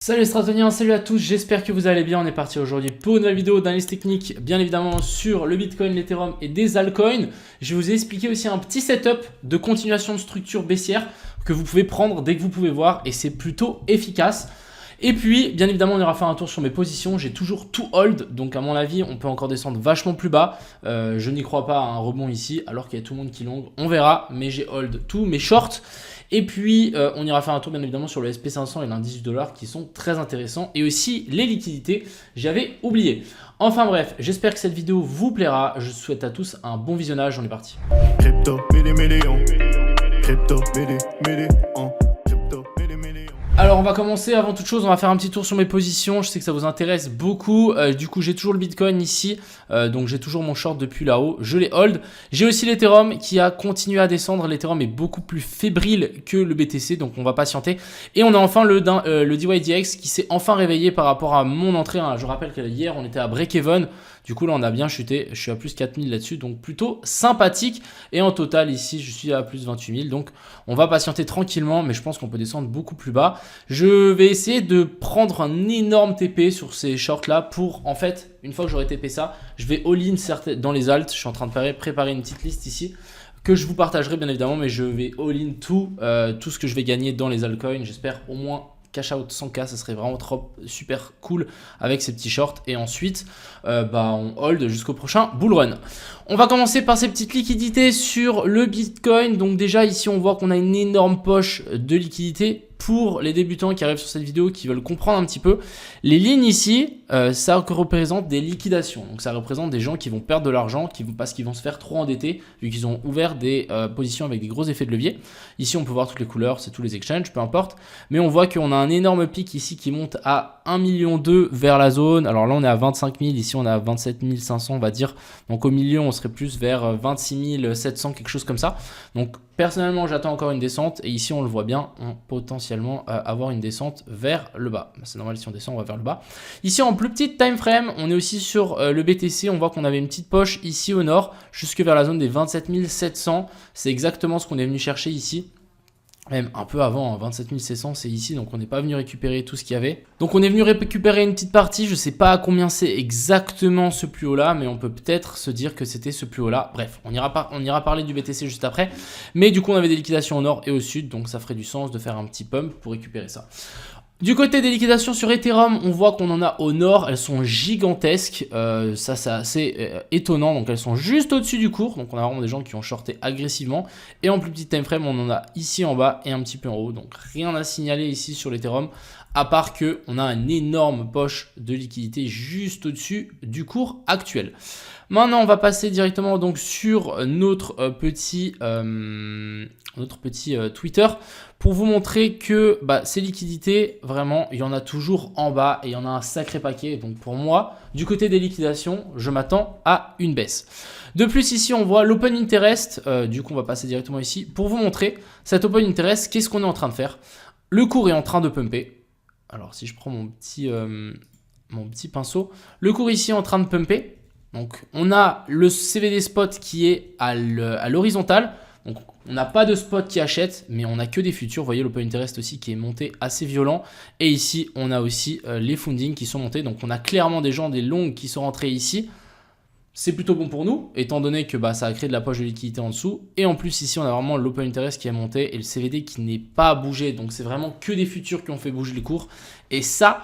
Salut les stratoniens, salut à tous, j'espère que vous allez bien. On est parti aujourd'hui pour une nouvelle vidéo d'analyse technique, bien évidemment sur le Bitcoin, l'Ethereum et des altcoins. Je vais vous expliquer aussi un petit setup de continuation de structure baissière que vous pouvez prendre dès que vous pouvez voir et c'est plutôt efficace. Et puis, bien évidemment, on ira faire un tour sur mes positions. J'ai toujours tout hold, donc à mon avis, on peut encore descendre vachement plus bas. Je n'y crois pas à un rebond ici, alors qu'il y a tout le monde qui long. On verra, mais j'ai hold tous mes shorts. Et puis, on ira faire un tour, bien évidemment, sur le SP500 et l'indice du dollar qui sont très intéressants. Et aussi, les liquidités, j'avais oublié. Enfin bref, j'espère que cette vidéo vous plaira. Je souhaite à tous un bon visionnage. On est parti. Crypto, million. Crypto, million. Alors on va commencer, avant toute chose on va faire un petit tour sur mes positions, je sais que ça vous intéresse beaucoup, du coup j'ai toujours le Bitcoin ici, donc j'ai toujours mon short depuis là-haut, je les hold. J'ai aussi l'Ethereum qui a continué à descendre, l'Ethereum est beaucoup plus fébrile que le BTC, donc on va patienter. Et on a enfin le DYDX qui s'est enfin réveillé par rapport à mon entrée, hein. Je rappelle qu'hier on était à break-even. Du coup là on a bien chuté, je suis à plus 4000 là-dessus, donc plutôt sympathique. Et en total ici je suis à plus 28 000, donc on va patienter tranquillement, mais je pense qu'on peut descendre beaucoup plus bas. Je vais essayer de prendre un énorme TP sur ces shorts là pour en fait, une fois que j'aurai TP ça, je vais all-in dans les alts. Je suis en train de préparer une petite liste ici que je vous partagerai bien évidemment, mais je vais all-in tout ce que je vais gagner dans les altcoins. J'espère au moins cash out 100K, ça serait vraiment trop super cool avec ces petits shorts. Et ensuite, on hold jusqu'au prochain bull run. On va commencer par ces petites liquidités sur le Bitcoin. Donc déjà ici, on voit qu'on a une énorme poche de liquidités. Pour les débutants qui arrivent sur cette vidéo, qui veulent comprendre un petit peu, les lignes ici, ça représente des liquidations. Donc ça représente des gens qui vont perdre de l'argent parce qu'ils vont se faire trop endetter, vu qu'ils ont ouvert des positions avec des gros effets de levier. Ici, on peut voir toutes les couleurs, c'est tous les exchanges, peu importe. Mais on voit qu'on a un énorme pic ici qui monte à 1,2 million vers la zone. Alors là, on est à 25 000, ici on est à 27 500, on va dire. Donc au milieu, on serait plus vers 26 700, quelque chose comme ça. Donc personnellement, j'attends encore une descente et ici, on le voit bien, on potentiellement avoir une descente vers le bas. C'est normal, si on descend, on va vers le bas. Ici, en plus petite time frame, on est aussi sur le BTC. On voit qu'on avait une petite poche ici au nord, jusque vers la zone des 27 700. C'est exactement ce qu'on est venu chercher ici. Même un peu avant, 27 700 c'est ici, donc on n'est pas venu récupérer tout ce qu'il y avait. Donc on est venu récupérer une petite partie, je ne sais pas à combien c'est exactement ce plus haut là, mais on peut peut-être se dire que c'était ce plus haut là. Bref, on ira parler du BTC juste après. Mais du coup on avait des liquidations au nord et au sud, donc ça ferait du sens de faire un petit pump pour récupérer ça. Du côté des liquidations sur Ethereum, on voit qu'on en a au nord, elles sont gigantesques, ça c'est assez étonnant, donc elles sont juste au-dessus du cours, donc on a vraiment des gens qui ont shorté agressivement, et en plus petit time frame, on en a ici en bas et un petit peu en haut, donc rien à signaler ici sur l'Ethereum, à part que on a une énorme poche de liquidité juste au-dessus du cours actuel. Maintenant, on va passer directement donc sur notre petit Twitter pour vous montrer que ces liquidités, vraiment, il y en a toujours en bas et il y en a un sacré paquet. Donc pour moi, du côté des liquidations, je m'attends à une baisse. De plus, ici, on voit l'Open Interest. Du coup, on va passer directement ici pour vous montrer cet Open Interest. Qu'est-ce qu'on est en train de faire? Le cours est en train de pumper. Alors, si je prends mon petit pinceau, le cours ici est en train de pumper. Donc, on a le CVD spot qui est à l'horizontale. Donc, on n'a pas de spot qui achète, mais on n'a que des futurs. Vous voyez l'Open Interest aussi qui est monté assez violent. Et ici, on a aussi les fundings qui sont montés. Donc, on a clairement des gens, des longs qui sont rentrés ici. C'est plutôt bon pour nous, étant donné que ça a créé de la poche de liquidité en dessous. Et en plus, ici, on a vraiment l'Open Interest qui a monté et le CVD qui n'est pas bougé. Donc, c'est vraiment que des futurs qui ont fait bouger les cours. Et ça,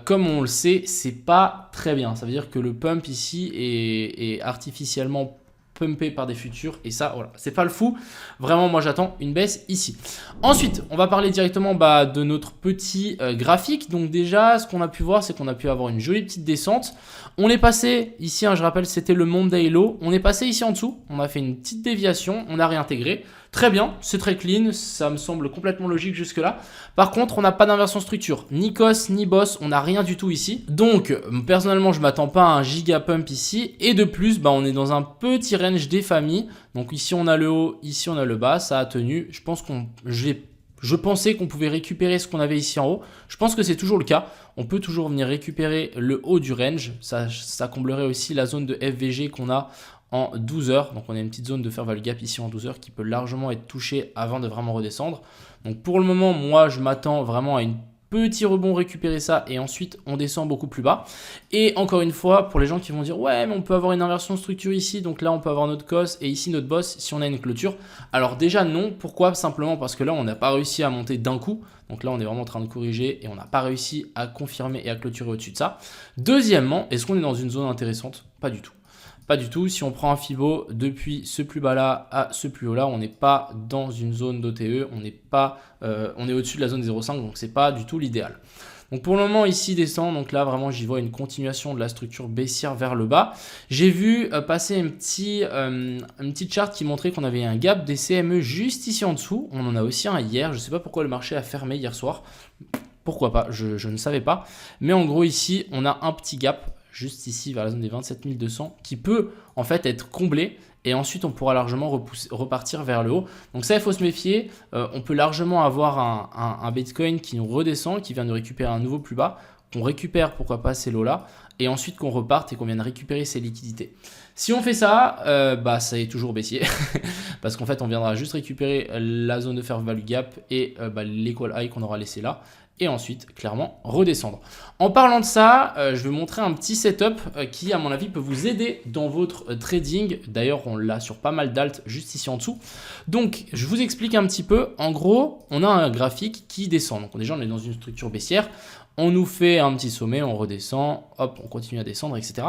comme on le sait, c'est pas très bien. Ça veut dire que le pump ici est artificiellement pumpé par des futurs et ça, voilà, c'est pas le fou. Vraiment, moi, j'attends une baisse ici. Ensuite, on va parler directement de notre petit graphique. Donc déjà, ce qu'on a pu voir, c'est qu'on a pu avoir une jolie petite descente. On est passé ici, je rappelle, c'était le Monday Low. On est passé ici en dessous. On a fait une petite déviation. On a réintégré. Très bien, c'est très clean. Ça me semble complètement logique jusque-là. Par contre, on n'a pas d'inversion structure. Ni COS, ni BOSS. On n'a rien du tout ici. Donc, personnellement, je ne m'attends pas à un giga pump ici. Et de plus, on est dans un petit range des familles. Donc ici, on a le haut. Ici, on a le bas. Ça a tenu. Je pense je pensais qu'on pouvait récupérer ce qu'on avait ici en haut. Je pense que c'est toujours le cas. On peut toujours venir récupérer le haut du range. Ça comblerait aussi la zone de FVG qu'on a en 12 heures. Donc on a une petite zone de fair value gap ici en 12 heures qui peut largement être touchée avant de vraiment redescendre. Donc pour le moment, moi je m'attends vraiment à une petit rebond, récupérer ça et ensuite on descend beaucoup plus bas. Et encore une fois, pour les gens qui vont dire ouais mais on peut avoir une inversion de structure ici, donc là on peut avoir notre cos et ici notre boss si on a une clôture. Alors déjà non, pourquoi? Simplement parce que là on n'a pas réussi à monter d'un coup, donc là on est vraiment en train de corriger et on n'a pas réussi à confirmer et à clôturer au-dessus de ça. Deuxièmement, est-ce qu'on est dans une zone intéressante? Pas du tout. Pas du tout, si on prend un Fibo depuis ce plus bas là à ce plus haut là, on n'est pas dans une zone d'OTE, on est au-dessus de la zone des 0,5, donc c'est pas du tout l'idéal. Donc pour le moment ici descend, donc là vraiment j'y vois une continuation de la structure baissière vers le bas. J'ai vu passer une petite charte qui montrait qu'on avait un gap des CME juste ici en dessous, on en a aussi un hier, je ne sais pas pourquoi le marché a fermé hier soir, pourquoi pas, je ne savais pas, mais en gros ici on a un petit gap juste ici vers la zone des 27 200 qui peut en fait être comblé et ensuite on pourra largement repartir vers le haut. Donc ça il faut se méfier, on peut largement avoir un Bitcoin qui nous redescend, qui vient de récupérer un nouveau plus bas, qu'on récupère pourquoi pas ces lots là et ensuite qu'on reparte et qu'on vienne récupérer ses liquidités. Si on fait ça, ça est toujours baissier parce qu'en fait on viendra juste récupérer la zone de fair value gap et l'equal high qu'on aura laissé là. Et ensuite, clairement, redescendre. En parlant de ça, je vais montrer un petit setup qui, à mon avis, peut vous aider dans votre trading. D'ailleurs, on l'a sur pas mal d'alt juste ici en dessous. Donc, je vous explique un petit peu. En gros, on a un graphique qui descend. Donc, déjà, on est dans une structure baissière. On nous fait un petit sommet, on redescend, hop, on continue à descendre, etc.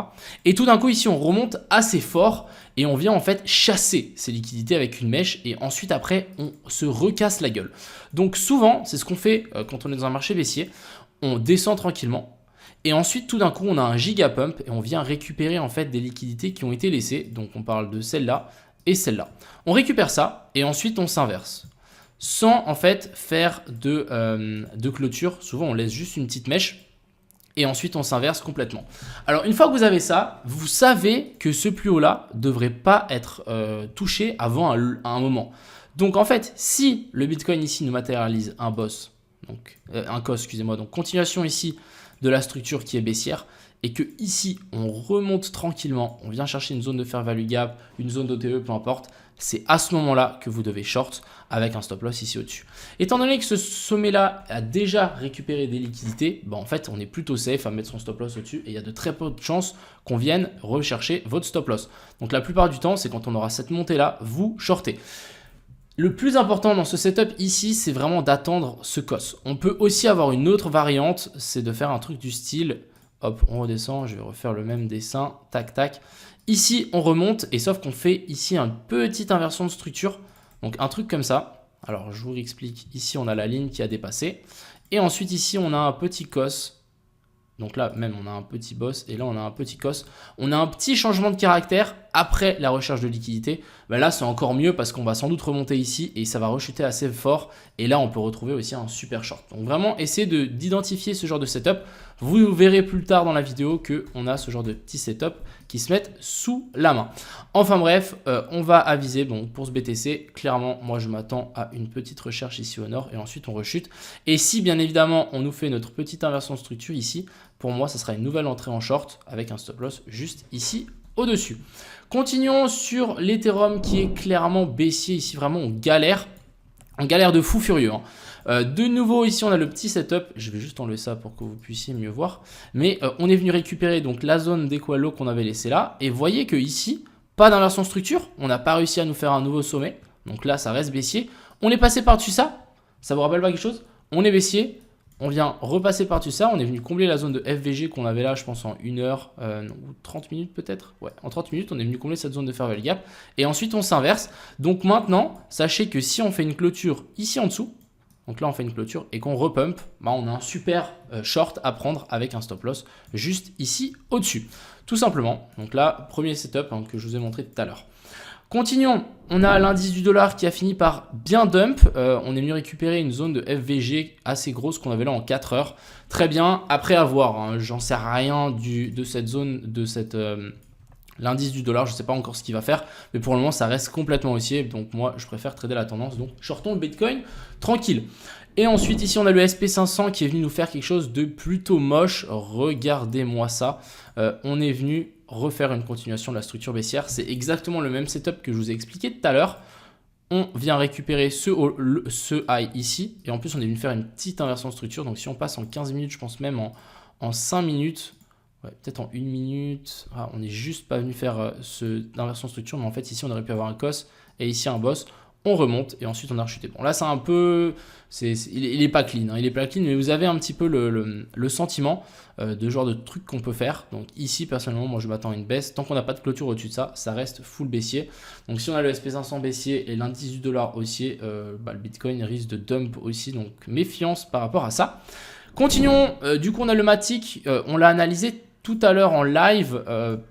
Et tout d'un coup, ici, on remonte assez fort et on vient en fait chasser ces liquidités avec une mèche et ensuite, après, on se recasse la gueule. Donc souvent, c'est ce qu'on fait quand on est dans un marché baissier. On descend tranquillement et ensuite, tout d'un coup, on a un giga pump et on vient récupérer en fait des liquidités qui ont été laissées. Donc, on parle de celle-là et celle-là. On récupère ça et ensuite, on s'inverse. Sans en fait faire de clôture. Souvent, on laisse juste une petite mèche et ensuite, on s'inverse complètement. Alors, une fois que vous avez ça, vous savez que ce plus haut-là ne devrait pas être touché avant un moment. Donc, en fait, si le Bitcoin ici nous matérialise un boss, donc un cos, excusez-moi, donc continuation ici de la structure qui est baissière, et que ici, on remonte tranquillement, on vient chercher une zone de fair value gap, une zone d'OTE, peu importe, c'est à ce moment-là que vous devez short avec un stop loss ici au-dessus. Étant donné que ce sommet-là a déjà récupéré des liquidités, en fait, on est plutôt safe à mettre son stop loss au-dessus et il y a de très peu de chances qu'on vienne rechercher votre stop loss. Donc la plupart du temps, c'est quand on aura cette montée-là, vous shortez. Le plus important dans ce setup ici, c'est vraiment d'attendre ce cos. On peut aussi avoir une autre variante, c'est de faire un truc du style, hop, on redescend, je vais refaire le même dessin, tac, tac. Ici, on remonte et sauf qu'on fait ici une petite inversion de structure. Donc, un truc comme ça. Alors, je vous explique. Ici, on a la ligne qui a dépassé. Et ensuite, ici, on a un petit cos. Donc là, même, on a un petit boss. Et là, on a un petit cos. On a un petit changement de caractère après la recherche de liquidité. Là, c'est encore mieux parce qu'on va sans doute remonter ici et ça va rechuter assez fort. Et là, on peut retrouver aussi un super short. Donc, vraiment, essayez d'identifier ce genre de setup. Vous verrez plus tard dans la vidéo qu'on a ce genre de petits setup qui se mettent sous la main. Enfin bref, on va aviser pour ce BTC. Clairement, moi, je m'attends à une petite recherche ici au nord et ensuite on rechute. Et si, bien évidemment, on nous fait notre petite inversion de structure ici, pour moi, ça sera une nouvelle entrée en short avec un stop loss juste ici au-dessus. Continuons sur l'Ethereum qui est clairement baissier ici. Vraiment, on galère. On galère de fou furieux. De nouveau, ici, on a le petit setup. Je vais juste enlever ça pour que vous puissiez mieux voir. Mais on est venu récupérer donc la zone d'Equalo qu'on avait laissée là. Et voyez que ici, pas d'inversion structure. On n'a pas réussi à nous faire un nouveau sommet. Donc là, ça reste baissier. On est passé par-dessus ça. Ça vous rappelle pas quelque chose? On est baissier. On vient repasser par-dessus ça. On est venu combler la zone de FVG qu'on avait là, je pense, en 1 heure ou 30 minutes peut-être. Ouais, en 30 minutes, on est venu combler cette zone de fair value gap. Et ensuite, on s'inverse. Donc maintenant, sachez que si on fait une clôture ici en dessous, donc là, on fait une clôture et qu'on repump, on a un super short à prendre avec un stop loss juste ici au-dessus. Tout simplement. Donc là, premier setup que je vous ai montré tout à l'heure. Continuons. On a l'indice du dollar qui a fini par bien dump. On est venu récupérer une zone de FVG assez grosse qu'on avait là en 4 heures. Très bien. Après avoir, j'en sais rien de cette zone, de cette... l'indice du dollar, je ne sais pas encore ce qu'il va faire, mais pour le moment, ça reste complètement haussier. Donc moi, je préfère trader la tendance. Donc, shortons le Bitcoin tranquille. Et ensuite, ici, on a le SP500 qui est venu nous faire quelque chose de plutôt moche. Regardez-moi ça. On est venu refaire une continuation de la structure baissière. C'est exactement le même setup que je vous ai expliqué tout à l'heure. On vient récupérer ce high ici. Et en plus, on est venu faire une petite inversion de structure. Donc, si on passe en 15 minutes, je pense même en 5 minutes, ouais, peut-être en 1 minute. Ah, on n'est juste pas venu faire inversion de structure. Mais en fait, ici, on aurait pu avoir un cos et ici un boss. On remonte et ensuite on a rechuté. Bon, là, c'est un peu... il est pas clean. Hein, il est pas clean, mais vous avez un petit peu le sentiment de genre de truc qu'on peut faire. Donc ici, personnellement, moi, je m'attends à une baisse. Tant qu'on n'a pas de clôture au-dessus de ça, ça reste full baissier. Donc si on a le SP500 baissier et l'indice du dollar haussier, le Bitcoin risque de dump aussi. Donc méfiance par rapport à ça. Continuons. Du coup, on a le Matic. On l'a analysé tout à l'heure en live,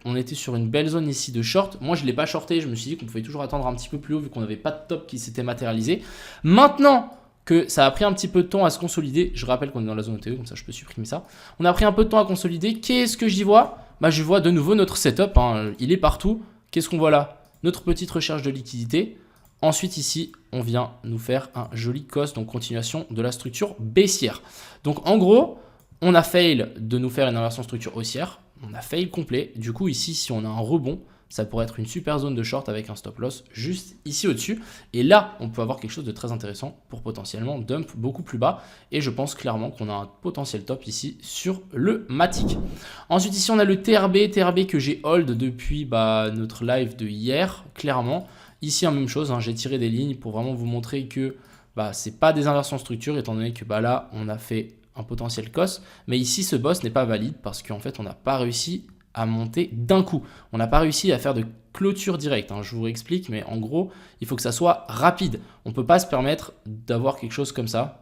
on était sur une belle zone ici de short. Moi, je ne l'ai pas shorté. Je me suis dit qu'on pouvait toujours attendre un petit peu plus haut vu qu'on n'avait pas de top qui s'était matérialisé. Maintenant que ça a pris un petit peu de temps à se consolider, je rappelle qu'on est dans la zone OTE, comme ça je peux supprimer ça. On a pris un peu de temps à consolider. Qu'est-ce que j'y vois? Bah, je vois de nouveau notre setup. Hein. Il est partout. Qu'est-ce qu'on voit là? Notre petite recherche de liquidité. Ensuite, ici, on vient nous faire un joli cos, donc continuation de la structure baissière. Donc, en gros, on a fail de nous faire une inversion structure haussière. On a fail complet. Du coup, ici, si on a un rebond, ça pourrait être une super zone de short avec un stop loss juste ici au-dessus. Et là, on peut avoir quelque chose de très intéressant pour potentiellement dump beaucoup plus bas. Et je pense clairement qu'on a un potentiel top ici sur le Matic. Ensuite, ici, on a le TRB que j'ai hold depuis notre live de hier, clairement. Ici, la même chose, hein, j'ai tiré des lignes pour vraiment vous montrer que ce n'est pas des inversions structure, étant donné que là, on a fait un potentiel cos, mais ici ce boss n'est pas valide parce qu'en fait on n'a pas réussi à monter d'un coup. On n'a pas réussi à faire de clôture directe, hein. Je vous réexplique, mais en gros il faut que ça soit rapide. On ne peut pas se permettre d'avoir quelque chose comme ça.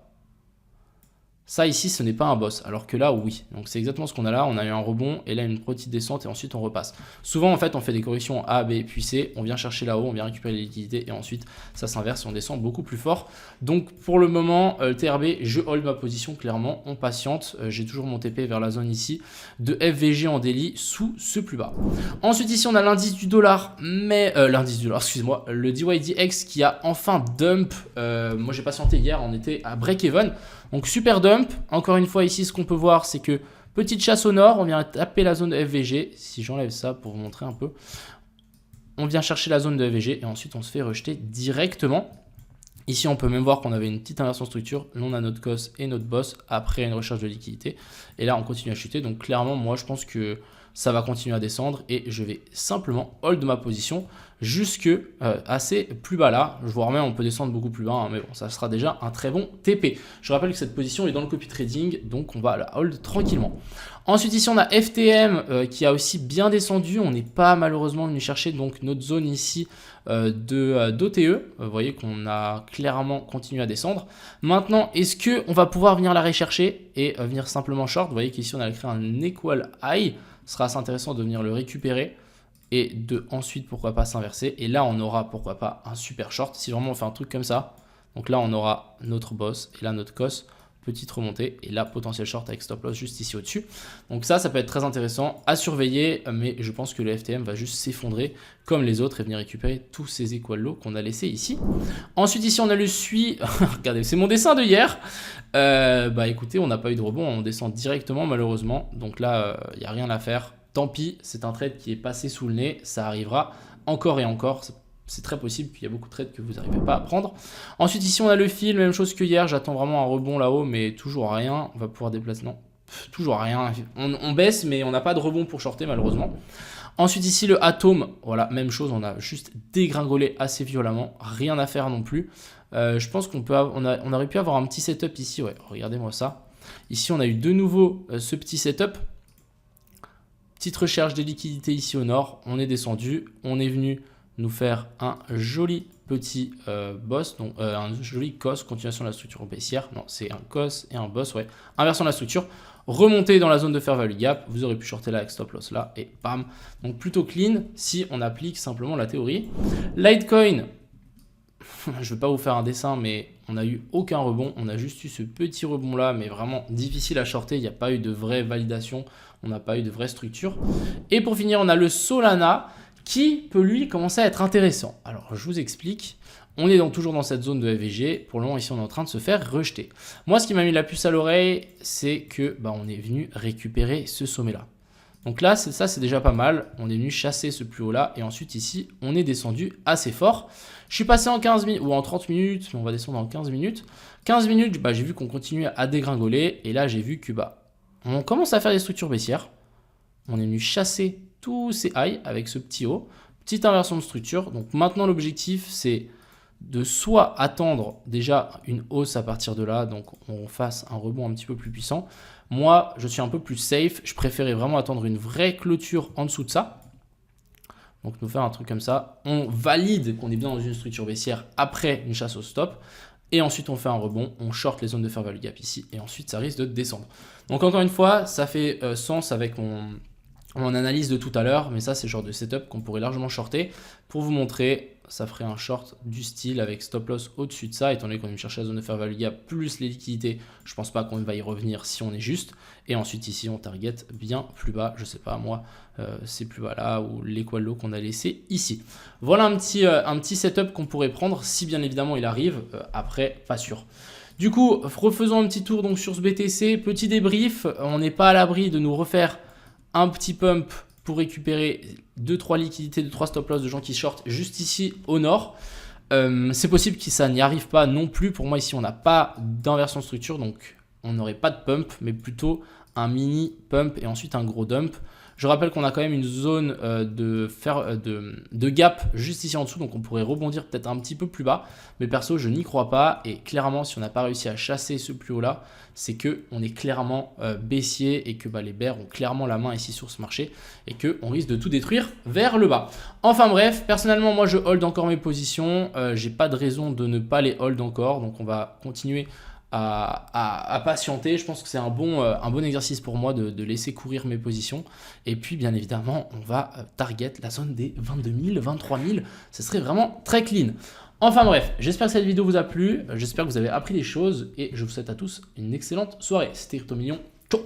Ça ici ce n'est pas un boss, alors que là oui. Donc c'est exactement ce qu'on a là, on a eu un rebond et là une petite descente et ensuite on repasse. Souvent en fait on fait des corrections A, B puis C, on vient chercher là-haut, on vient récupérer les liquidités et ensuite ça s'inverse et on descend beaucoup plus fort. Donc pour le moment TRB, je hold ma position clairement, on patiente. J'ai toujours mon TP vers la zone ici de FVG en daily sous ce plus bas. Ensuite ici on a l'indice du dollar, mais l'indice du dollar, excusez-moi, le DYDX qui a enfin dump. Moi j'ai patienté hier, on était à break-even. Donc super dump, encore une fois ici ce qu'on peut voir c'est que petite chasse au nord, on vient taper la zone de FVG, si j'enlève ça pour vous montrer un peu, on vient chercher la zone de FVG et ensuite on se fait rejeter directement. Ici on peut même voir qu'on avait une petite inversion structure, là on a notre cos et notre boss après une recherche de liquidité et là on continue à chuter, donc clairement moi je pense que ça va continuer à descendre et je vais simplement hold ma position jusque assez plus bas là. Je vois même on peut descendre beaucoup plus bas, hein, mais bon, ça sera déjà un très bon TP. Je rappelle que cette position est dans le copy trading, donc on va la hold tranquillement. Ensuite ici on a FTM qui a aussi bien descendu. On n'est pas malheureusement venu chercher donc notre zone ici d'OTE. Vous voyez qu'on a clairement continué à descendre. Maintenant, est-ce qu'on va pouvoir venir la rechercher et venir simplement short? Vous voyez qu'ici on a créé un equal high. Ce sera assez intéressant de venir le récupérer et de ensuite pourquoi pas s'inverser. Et là on aura pourquoi pas un super short si vraiment on fait un truc comme ça. Donc là on aura notre boss et là notre cos, petite remontée et là potentiel short avec stop loss juste ici au-dessus. Donc ça peut être très intéressant à surveiller, mais je pense que le FTM va juste s'effondrer comme les autres et venir récupérer tous ces equal lows qu'on a laissés ici. Ensuite ici on a le SUI, regardez c'est mon dessin de hier. Écoutez on n'a pas eu de rebond, on descend directement malheureusement, donc là il n'y a rien à faire. Tant pis, c'est un trade qui est passé sous le nez, ça arrivera encore et encore, c'est très possible qu'il y a beaucoup de trades que vous n'arrivez pas à prendre. Ensuite ici on a le fil, même chose que hier, j'attends vraiment un rebond là-haut, mais toujours rien, on va pouvoir déplacer, non, toujours rien, on baisse mais on n'a pas de rebond pour shorter malheureusement. Ensuite ici le atome, voilà, même chose, on a juste dégringolé assez violemment, rien à faire non plus. Je pense qu'on aurait pu avoir un petit setup ici, ouais, regardez-moi ça. Ici on a eu de nouveau ce petit setup. Petite recherche des liquidités ici au nord, on est descendu, on est venu nous faire un joli petit boss, donc un joli cos, continuation de la structure baissière, non c'est un cos et un boss, ouais, inversion de la structure, remonter dans la zone de fair value gap, vous aurez pu shorter là avec stop loss là, et bam, donc plutôt clean si on applique simplement la théorie. Litecoin, je ne vais pas vous faire un dessin, mais on n'a eu aucun rebond. On a juste eu ce petit rebond là, mais vraiment difficile à shorter. Il n'y a pas eu de vraie validation. On n'a pas eu de vraie structure. Et pour finir, on a le Solana qui peut lui commencer à être intéressant. Alors, je vous explique. On est donc toujours dans cette zone de FVG. Pour le moment, ici, on est en train de se faire rejeter. Moi, ce qui m'a mis la puce à l'oreille, c'est que on est venu récupérer ce sommet là. Donc là, ça c'est déjà pas mal. On est venu chasser ce plus haut là. Et ensuite ici, on est descendu assez fort. Je suis passé en 15 minutes ou en 30 minutes, mais on va descendre en 15 minutes. 15 minutes, j'ai vu qu'on continuait à dégringoler. Et là, j'ai vu que on commence à faire des structures baissières. On est venu chasser tous ces highs avec ce petit haut. Petite inversion de structure. Donc maintenant, l'objectif, c'est de soit attendre déjà une hausse à partir de là, donc on fasse un rebond un petit peu plus puissant. Moi, je suis un peu plus safe, je préférais vraiment attendre une vraie clôture en dessous de ça. Donc nous faire un truc comme ça, on valide qu'on est bien dans une structure baissière après une chasse au stop, et ensuite on fait un rebond, on short les zones de fair value gap ici, et ensuite ça risque de descendre. Donc encore une fois, ça fait sens avec mon analyse de tout à l'heure, mais ça c'est le genre de setup qu'on pourrait largement shorter. Pour vous montrer, ça ferait un short du style avec stop loss au-dessus de ça, étant donné qu'on va chercher la zone de fair value gap plus les liquidités. Je pense pas qu'on va y revenir si on est juste. Et ensuite ici on target bien plus bas, je sais pas moi, c'est plus bas là, ou l'équal low qu'on a laissé ici. Voilà un petit setup qu'on pourrait prendre si bien évidemment il arrive, après pas sûr. Du coup, refaisons un petit tour donc sur ce BTC, petit débrief, on n'est pas à l'abri de nous refaire un petit pump pour récupérer 2-3 liquidités, 2-3 stop loss de gens qui shortent juste ici au nord. C'est possible que ça n'y arrive pas non plus. Pour moi ici on n'a pas d'inversion de structure, donc on n'aurait pas de pump, mais plutôt un mini pump et ensuite un gros dump. Je rappelle qu'on a quand même une zone de gap juste ici en dessous, donc on pourrait rebondir peut-être un petit peu plus bas. Mais perso, je n'y crois pas. Et clairement, si on n'a pas réussi à chasser ce plus haut là, c'est qu'on est clairement baissier et que les bears ont clairement la main ici sur ce marché et qu'on risque de tout détruire vers le bas. Enfin bref, personnellement, moi je hold encore mes positions. J'ai pas de raison de ne pas les hold encore, donc on va continuer à patienter. Je pense que c'est un bon exercice pour moi de laisser courir mes positions. Et puis bien évidemment, on va target la zone des 22 000, 23 000. Ce serait vraiment très clean. Enfin bref, j'espère que cette vidéo vous a plu. J'espère que vous avez appris des choses. Et je vous souhaite à tous une excellente soirée. C'était CryptoMillions. Ciao.